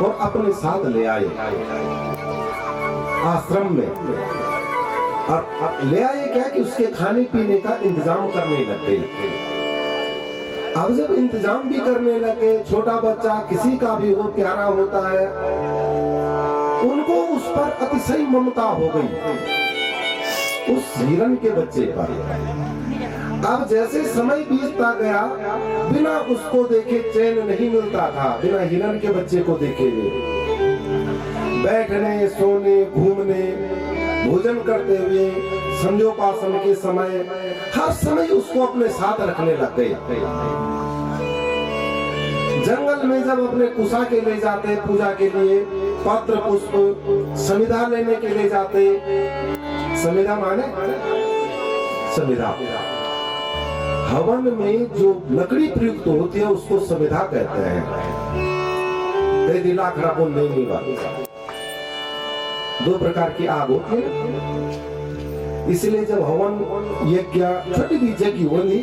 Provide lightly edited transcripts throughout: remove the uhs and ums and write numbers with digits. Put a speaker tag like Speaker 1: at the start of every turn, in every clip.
Speaker 1: और अपने साथ ले आए आश्रम में। और ले आए क्या कि उसके खाने पीने का इंतजाम करने लग गए। अब जब इंतजाम भी करने लगे, छोटा बच्चा किसी का भी वो प्यारा होता है, उनको उस पर अतिशय ममता हो गई, उस हिरण के बच्चे पर। अब जैसे समय बीतता गया, बिना उसको देखे चैन नहीं मिलता था, बिना हिरण के बच्चे को देखे हुए बैठने, सोने, घूमने, भोजन करते हुए, संध्योपासन के समय हर समय उसको अपने साथ रखने लग गए। जंगल में जब अपने कुशा के ले जाते पूजा के लिए, पत्र पुष्प समिधा लेने के ले जाते, समिधा माने समिधा, हवन में जो लकड़ी प्रयुक्त होती है उसको समिधा कहते हैं। दिलाखरा को नहीं बात, दो प्रकार की आग होती है, इसलिए जब हवन यज्ञ छोटी भी जगी होनी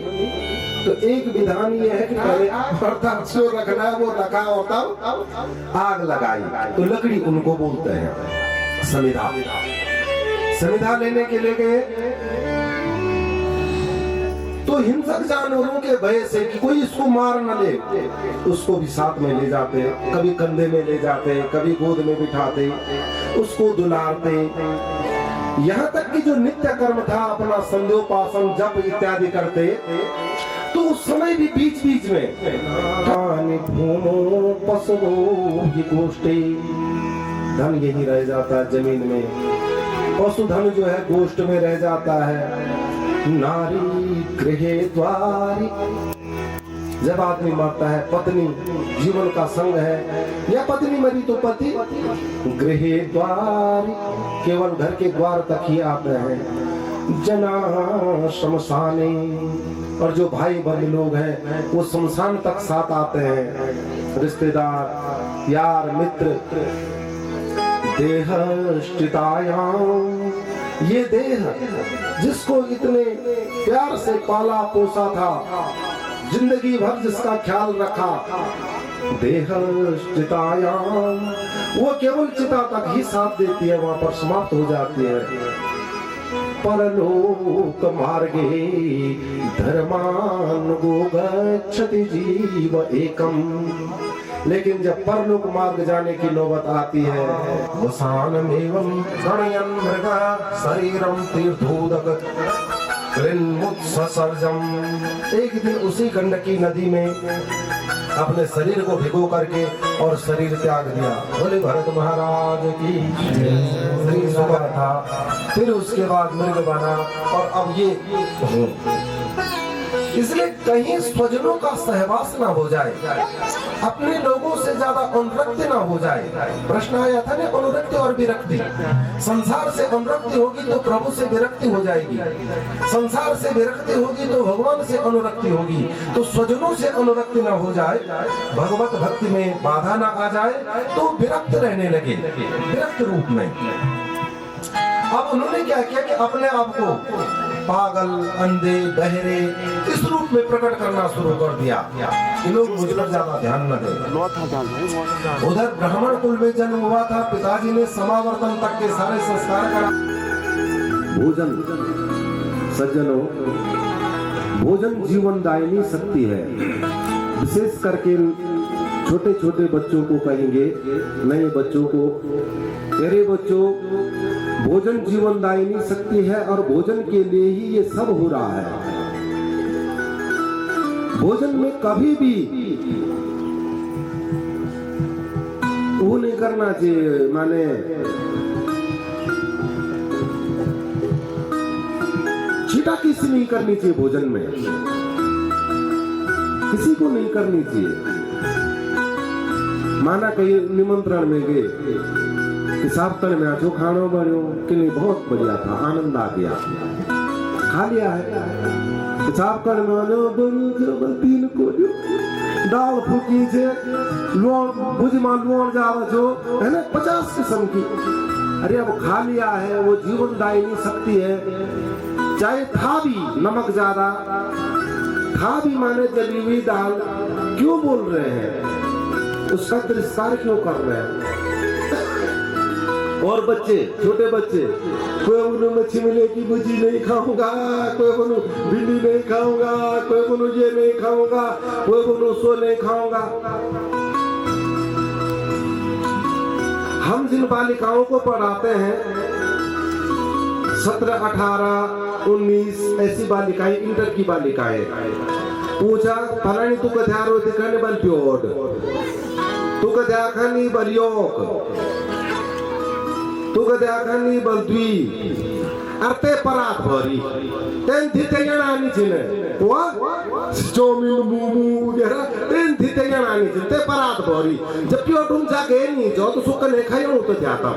Speaker 1: तो एक विधान ये है कि पहले बर्तन जो रखना है वो रखा और तब आग लगाई, तो लकड़ी उनको बोलते हैं समिधा। समिधा लेने के लिए गए तो हिंसक जानवरों के भय से कि कोई इसको मार न ले, उसको भी साथ में ले जाते, कभी कंधे में ले जाते, कभी गोद में बिठाते, उसको दुलारते। यहाँ तक कि जो नित्य कर्म था अपना संध्योपासन जप इत्यादि करते, तो उस समय भी बीच बीच में धन यही रह जाता है जमीन में, पशुधन जो है गोष्ठ में रह जाता है। नारी गृहे द्वारी, जब आदमी मरता है, पत्नी जीवन का संग है, या पत्नी मरी तो पति गृहे द्वारी, केवल घर के द्वार तक ही आते हैं। जना शमशाने, और जो भाई बंधु लोग हैं वो शमशान तक साथ आते हैं, रिश्तेदार, यार, मित्र। देह स्थितायाम, ये देह जिसको इतने प्यार से पाला पोसा था, जिंदगी भर जिसका ख्याल रखा, देह स्थितायाम, वो केवल चिता तक ही साथ देती है, वहां पर समाप्त हो जाती है। परलोक मार्गे धर्मान गो गच्छति जीव एकम, लेकिन जब परलोक मार्ग जाने की नौबत आती है, वसानमेवं गणयन् मृगा शरीरं तीर्थोदक कृन्मुत्सर्जम, एक दिन उसी गंडकी नदी में अपने शरीर को भिगो करके और शरीर त्याग दिया। बोले भरत महाराज की शरीर सुबह था, फिर उसके बाद मृग बना, और अब ये। इसलिए कहीं स्वजनों का सहवास ना हो जाए, अपने लोगों से ज्यादा अनुरक्ति ना हो जाए। प्रश्न आया था ना, अनुरक्ति और विरक्ति। संसार से अनुरक्ति होगी तो प्रभु से विरक्ति हो जाएगी, संसार से विरक्ति होगी तो भगवान से अनुरक्ति होगी। तो स्वजनों से अनुरक्ति ना हो जाए, भगवत भक्ति में बाधा ना आ जाए, तो विरक्त रहने लगे, विरक्त रूप में। अब उन्होंने क्या किया कि अपने आप को पागल, अंधे, बहरे इस रूप में प्रकट करना शुरू कर दिया कि लोग मुझ पर ज्यादा ध्यान न दें। उधर ब्राह्मण कुल में जन्म हुआ था, पिताजी ने समावर्तन तक के सारे संस्कार करा। भोजन सज्जनों, भोजन जीवनदायिनी शक्ति है। विशेष करके छोटे छोटे बच्चों को कहेंगे, नए बच्चों को, मेरे बच्चों, भोजन जीवनदायिनी शक्ति है और भोजन के लिए ही ये सब हो रहा है। भोजन में कभी भी वो नहीं करना चाहिए, माने छीटा किसी नहीं करनी चाहिए भोजन में, किसी को नहीं करनी चाहिए। माना कहीं निमंत्रण में गए, साफ्तन में आजो खानो बनो कि नहीं, बहुत बढ़िया था, आनंद आ गया, खा लिया है। साफ्तन में आनो बनो तीन को दाल फूकी से लोन भुजमा लोन जावा जो है ना 50 किस्म की, अरे अब खा लिया है, वो जीवनदायिनी शक्ति है। चाहे था भी नमक ज्यादा, था भी माने जली हुई दाल, क्यों बोल रहे हैं? उसका तिरस्कार क्यों कर रहे हैं? और बच्चे, छोटे बच्चे, कोई बोलो मच्छी मिले की भुजी नहीं खाऊंगा, कोई बोलो भिंडी नहीं खाऊंगा, कोई बोलो ये नहीं खाऊंगा, कोई बोलो सो नहीं खाऊंगा। हम जिन बालिकाओं को पढ़ाते हैं 17, 18, 19 ऐसी बालिकाएं, इंटर की बालिकाएं, पूछा फलानी तू कथ्यार होती खाने बल प्योड, तू कथ्या खानी बल योक, तू कथ्या खानी बल द्वी, अर्थे परात भरी तेन थिते आनी छिने वा चौमिन मोमो वगैरह तेन थिते आनी छिने ते परात भरी जब प्योड तुम जाके नहीं जो तो सुख नहीं खायो तो जाता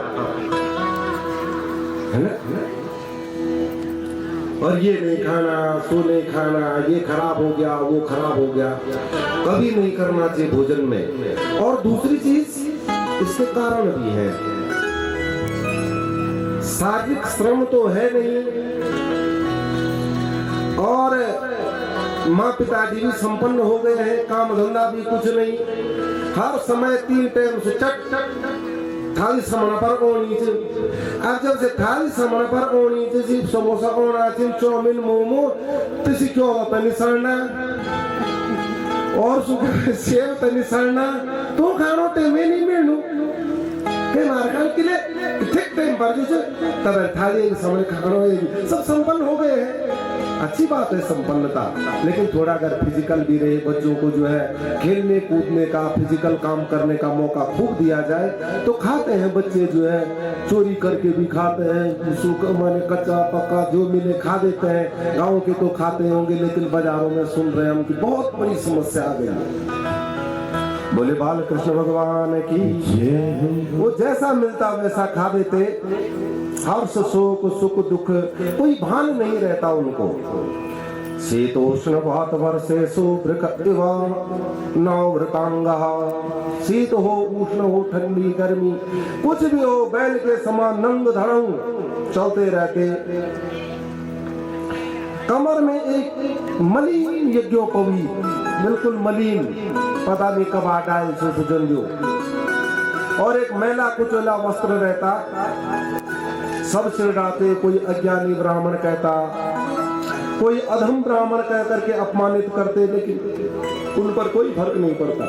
Speaker 1: है ना। और ये नहीं खाना, सो नहीं खाना, ये खराब हो गया, वो खराब हो गया, कभी नहीं करना चाहिए भोजन में। और दूसरी चीज इसके कारण भी है, शारीरिक श्रम तो है नहीं और माँ पिताजी भी संपन्न हो गए हैं, काम धंधा भी कुछ नहीं, हर समय 3 टाइम से चट थाली समण पर ओनी च। अब जब से थाली समण पर ओनी च सिर्फ समोसा ओना च, चौमिन मोमो तिसी क्यों तनी सड़ना और सुख सेव तनी सड़ना तो खानो ते में नहीं मेनू के मारकान के लिए ठीक टाइम पर जो तब थाली समण खानो सब संपन्न हो गए हैं। अच्छी बात है संपन्नता, लेकिन थोड़ा अगर फिजिकल भी रहे, बच्चों को जो है खेलने कूदने का, फिजिकल काम करने का मौका खूब दिया जाए तो खाते हैं बच्चे, जो है चोरी करके भी खाते हैं, सूखा माने कच्चा पक्का जो मिले खा देते हैं। गाँव के तो खाते होंगे, लेकिन बाजारों में सुन रहे हैं हम कि बहुत बड़ी समस्या आ गई है। बोले बाल कृष्ण भगवान की, वो जैसा मिलता वैसा खा देते, हर्ष शोक सुख दुख कोई भान नहीं रहता उनको। शीतोष्ण भात वर्षे सुभृखवा नवव्रतांगा, शीत हो उष्ण हो ठंडी गर्मी कुछ भी हो, बैल के समान नंग धड़ंग चलते रहते। कमर में एक मलिन यज्ञोपवी, बिल्कुल मलिन, पता नहीं कब आटाए सुजंजो, और एक मैला कुचला वस्त्र रहता, सब चिढ़ाते, कोई अज्ञानी ब्राह्मण कहता, कोई अधम ब्राह्मण कह करके अपमानित करते, लेकिन उन पर कोई फर्क नहीं पड़ता।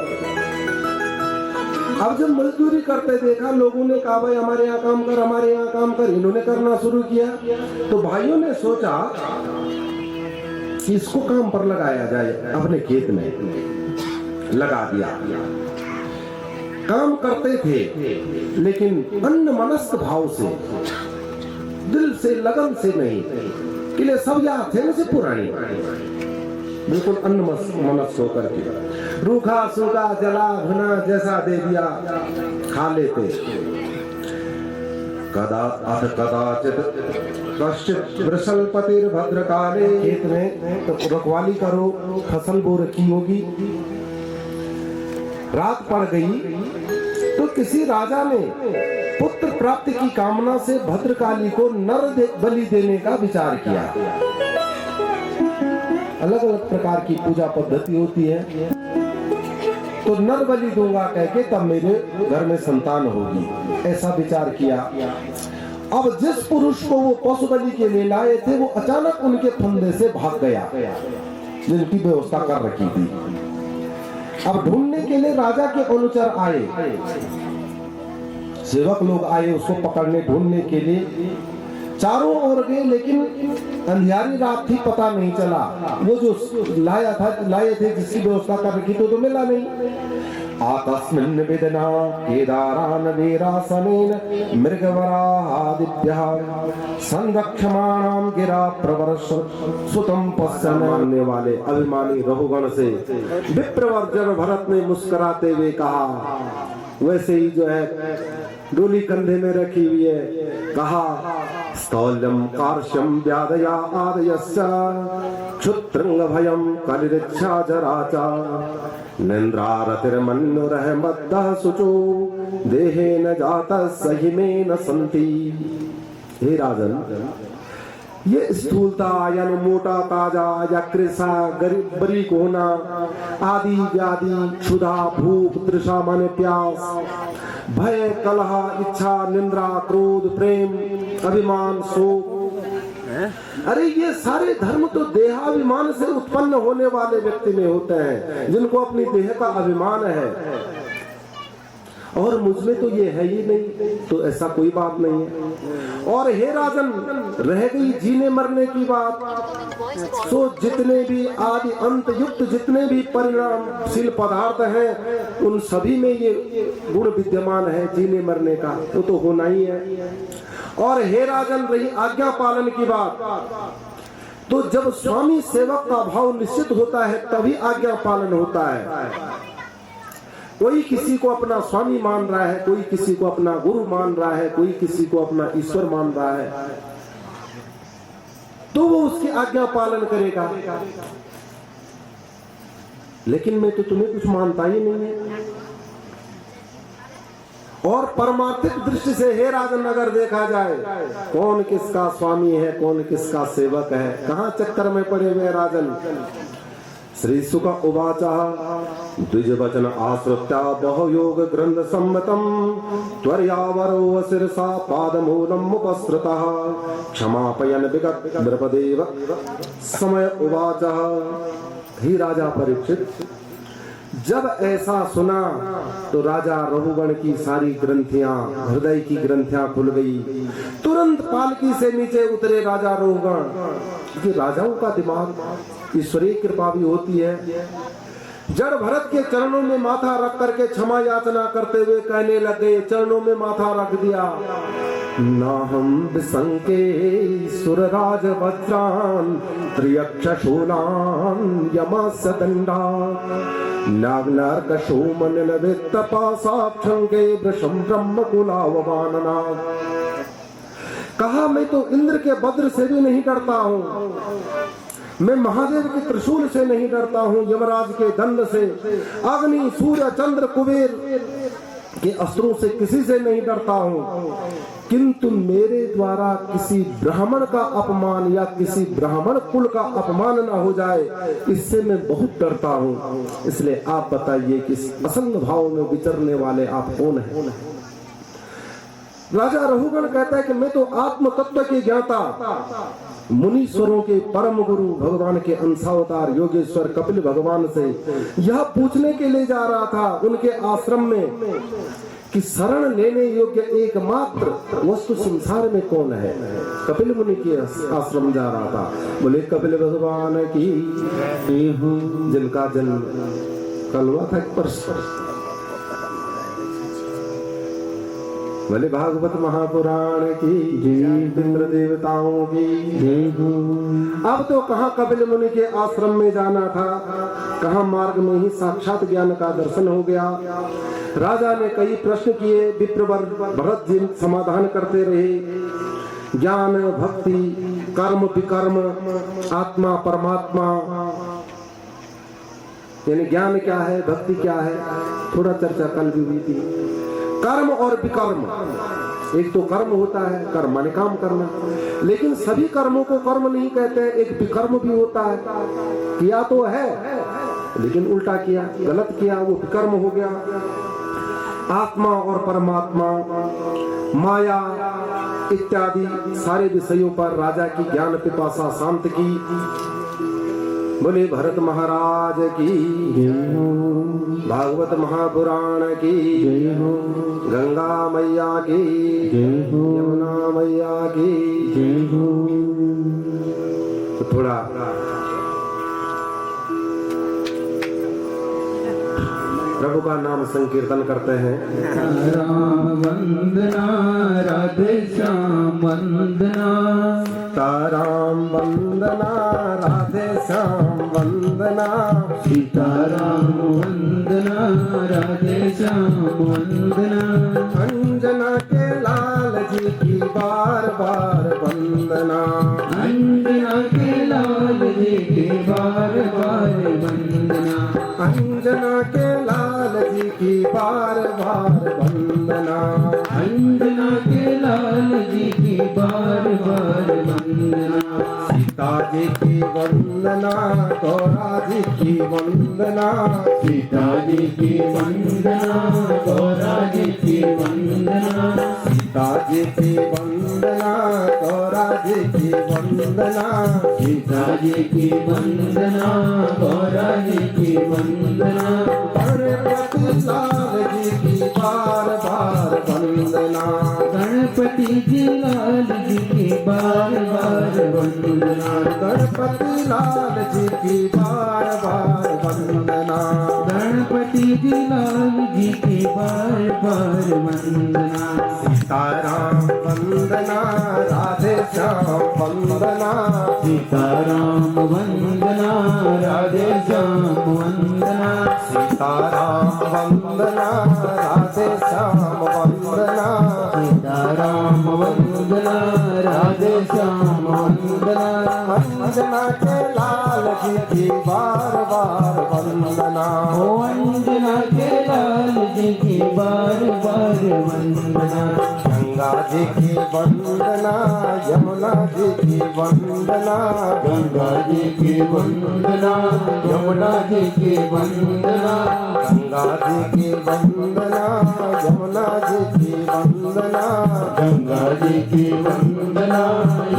Speaker 1: अब जब मजदूरी करते देखा, लोगों ने कहा भाई हमारे यहाँ काम कर, हमारे यहाँ काम कर, इन्होंने करना शुरू किया तो भाइयों ने सोचा कि इसको काम पर लगाया जाए, अपने खेत में लगा दिया। काम करते थे लेकिन अन्न मनस्क भाव से, दिल से, लगन से नहीं, कि ले सब याद थे मुझे पुरानी, बिल्कुल अन्न मनस्क होकर के रूखा सूखा जला भुना जैसा दे दिया खा लेते। कदाचित कश्चित वृषलपतिर भद्रकाले, खेत में तो रखवाली करो, फसल बो रखी होगी, रात पड़ गई तो किसी राजा ने पुत्र प्राप्ति की कामना से भद्रकाली को नर बलि देने का विचार किया। अलग अलग प्रकार की पूजा पद्धति होती है, तो नर बलि दूंगा कह के तब मेरे घर में संतान होगी, ऐसा विचार किया। अब जिस पुरुष को वो पशु बलि के लिए लाए थे वो अचानक उनके फंदे से भाग गया, जिनकी व्यवस्था कर रखी थी। अब ढूंढने के लिए राजा के अनुचर आए, सेवक लोग आए उसको पकड़ने, ढूंढने के लिए चारों ओर गए, लेकिन अंधियारी रात थी, पता नहीं चला। वो जो लाए थे जिसकी व्यवस्था कर रखी तो मिला नहीं। आतस्मिन् वेदना केदारान वीरासनेन मृगवरादिभ्यः संरक्षमाणां गिरा प्रवर्ष सुतम पश्यन्, मानने वाले अभिमानी रघुगण से विप्रवर्जन भरत ने मुस्कुराते हुए कहा, वैसे ही जो है डोली कंधे में रखी हुई है, कहा स्थौल्यम कार्श्यम व्याधया आदयस्य क्षुत्रंग भयम कलिरिच्छा जराचा निन्द्रारतिर्मन्युरहमद्दः सुचो देहेन जातः सहिमेन सन्ति। हे राजन, ये स्थूलता यानी मोटा ताजा या कृषा गरीब बारीक होना, आदि व्याधि, क्षुधा, भूख, तृषा माने प्यास, भय, कलह, इच्छा, निंद्रा, क्रोध, प्रेम, अभिमान, शोक, अरे ये सारे धर्म तो देहाभिमान से उत्पन्न होने वाले व्यक्ति में होते हैं, जिनको अपनी देह का अभिमान है। और मुझमें तो ये है ही नहीं, तो ऐसा कोई बात नहीं है। और हे राजन, रह गई जीने मरने की बात, तो जितने भी आदि अंत युक्त जितने भी परिणामशील पदार्थ हैं, उन सभी में ये गुण विद्यमान है जीने मरने का, वो तो होना ही है। और हे राजन, रही आज्ञा पालन की बात, तो जब स्वामी सेवक का भाव निश्चित होता है तभी आज्ञा पालन होता है। कोई किसी को अपना स्वामी मान रहा है, कोई किसी को अपना गुरु मान रहा है, कोई किसी को अपना ईश्वर मान रहा है, तो वो उसकी आज्ञा पालन करेगा। लेकिन मैं तो तुम्हें कुछ मानता ही नहीं है। और परमार्थिक दृष्टि से हे राजन अगर देखा जाए, कौन किसका स्वामी है, कौन किसका सेवक है, कहां चक्कर में पड़े हुए राजन। श्री शुक उवाच द्विज वचन आश्रित्या बहुयोग ग्रंथ सम्मतम त्वर्यावरो शिरसा पादमूलम उपसृतः क्षमापयन विगत नृपदेव समय उवाच। ही राजा परीक्षित, जब ऐसा सुना तो राजा रघुगण की सारी ग्रंथियां, हृदय की ग्रंथियां खुल गई। तुरंत पालकी से नीचे उतरे राजा रघुगण, कि राजाओं का दिमाग ईश्वरीय कृपा भी होती है। जड़ भरत के चरणों में माथा रख करके क्षमा याचना करते हुए कहने लगे, चरणों में माथा रख दिया, ना हम विसंके सुरराज वज्रान त्रियक्षशूलान यमस्य दंडा नागनर्क शोमन नवित्त पासाक्षंगे वृषम ब्रह्म कुलावमानना। कहा, मैं तो इंद्र के वज्र से भी नहीं डरता हूँ, मैं महादेव के त्रिशूल से नहीं डरता हूँ, यमराज के दंड से, अग्नि, सूर्य, चंद्र, कुबेर के अस्त्रों से किसी से नहीं डरता हूँ, किंतु मेरे द्वारा किसी ब्राह्मण का अपमान या किसी ब्राह्मण कुल का अपमान न हो जाए, इससे मैं बहुत डरता हूँ। इसलिए आप बताइए कि इस असंग भाव में विचरने वाले आप कौन हैं? राजा रघुगण कहता है कि मैं तो आत्म तत्व के ज्ञाता, मुनीश्वरों के परम गुरु भगवान के अंशावतार योगेश्वर कपिल भगवान से यह पूछने के लिए जा रहा था उनके आश्रम में कि शरण लेने योग्य एकमात्र वस्तु संसार में कौन है। कपिल मुनि के आश्रम जा रहा था। बोले कपिल भगवान की, जिनका जन्म कल हुआ था परसों। बोले भागवत महापुराण की जय, इंद्र देवताओं की जय। अब तो कहाँ कपिल मुनि के आश्रम में जाना था, कहाँ मार्ग में ही साक्षात ज्ञान का दर्शन हो गया। राजा ने कई प्रश्न किए, विप्रवर भरत जी समाधान करते रहे। ज्ञान, भक्ति, कर्म, विकर्म, आत्मा, परमात्मा, यानी ज्ञान क्या है, भक्ति क्या है, थोड़ा चर्चा कल भी हुई थी। कर्म और विकर्म, एक तो कर्म होता है, कर्म माने काम करना, लेकिन सभी कर्मों को कर्म नहीं कहते, एक विकर्म भी होता है। किया तो है लेकिन उल्टा किया, गलत किया, वो विकर्म हो गया। आत्मा और परमात्मा, माया इत्यादि सारे विषयों पर राजा की ज्ञान पिपासा शांत की। बोले भरत महाराज की जय हो, भागवत महापुराण की जय हो, गंगा मैया की जय हो, यमुना मैया की जय हो। तो थोड़ा प्रभु का नाम संकीर्तन करते हैं।
Speaker 2: राम वंदना राधे श्याम वंदना,
Speaker 1: ताराम वंदना राधे श्याम वंदना,
Speaker 2: सीताराम वंदना राधे श्याम वंदना,
Speaker 1: अंजना के लाल जी की बार बार वंदना,
Speaker 2: अंजना के लाल जी की बार बार वंदना,
Speaker 1: अंजना के लाल जी की बार बार वंदना,
Speaker 2: अंजना के लाल जी की बार बार वंदना।
Speaker 1: वंदना गौरा जी की वंदना
Speaker 2: सीता जी की वंदना गौरा जी की वंदना
Speaker 1: सीता जी की वंदना गौरा जी की वंदना
Speaker 2: सीता जी की वंदना गौरा जी की वंदना
Speaker 1: गणपति लाल जी की बार बार वंदना
Speaker 2: गणपति जी लाल जी की बार बार वंदना
Speaker 1: गणपति लाल जी की बार बार वंदना
Speaker 2: गणपति जी लाल जी की बार बार वंदना
Speaker 1: सीताराम वंदना राधे श्याम वंदना
Speaker 2: सीताराम वंदना राधे श्याम वंदना
Speaker 1: सीताराम वंदना राधे श्याम वंदना
Speaker 2: सीताराम वंदना राधे श्याम वंदना
Speaker 1: वंदना के लाल जी की बार बार वंदना
Speaker 2: ओ अंजना के लाल जी की बार बार वंदना
Speaker 1: गंगा जी की वंदना यमुना जी की वंदना
Speaker 2: गंगा जी की वंदना यमुना जी की वंदना
Speaker 1: गंगा जी की वंदना यमुना जी की वंदना
Speaker 2: गंगा जी की वंदना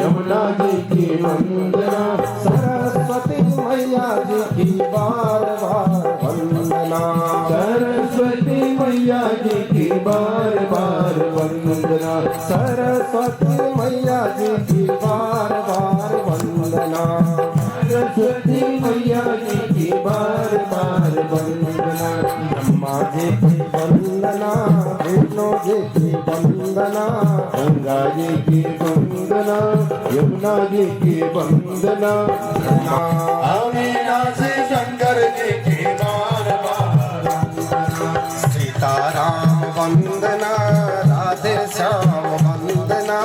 Speaker 2: यमुना जी की वंदना
Speaker 1: सरस्वती मैया जी की बार बार वंदना
Speaker 2: सरस्वती मैया जी की बार बार वंदना
Speaker 1: सरस्वती मैया जी की बार बार वंदना
Speaker 2: सरस्वती मैया जी की बार बार वंदना
Speaker 1: ब्रह्मा जी की वंदना विष्णु जी की वंदना
Speaker 2: गंगा जी की वंदना यमुना जी की वंदना
Speaker 1: अविनाशी शंकर जी की बार बार सीताराम वंदना राधे श्याम वंदना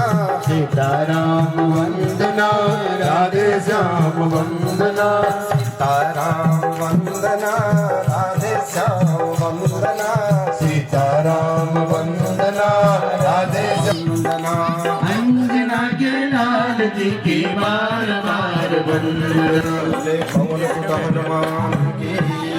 Speaker 2: सीताराम वंदना राधे श्याम वंदना
Speaker 1: सीताराम वंदना राधे श्याम वंदना सीताराम वंदना राधे वंदना
Speaker 2: अंजना के लाल जी की बार बार वंदना
Speaker 1: पवन सुत हनुमान की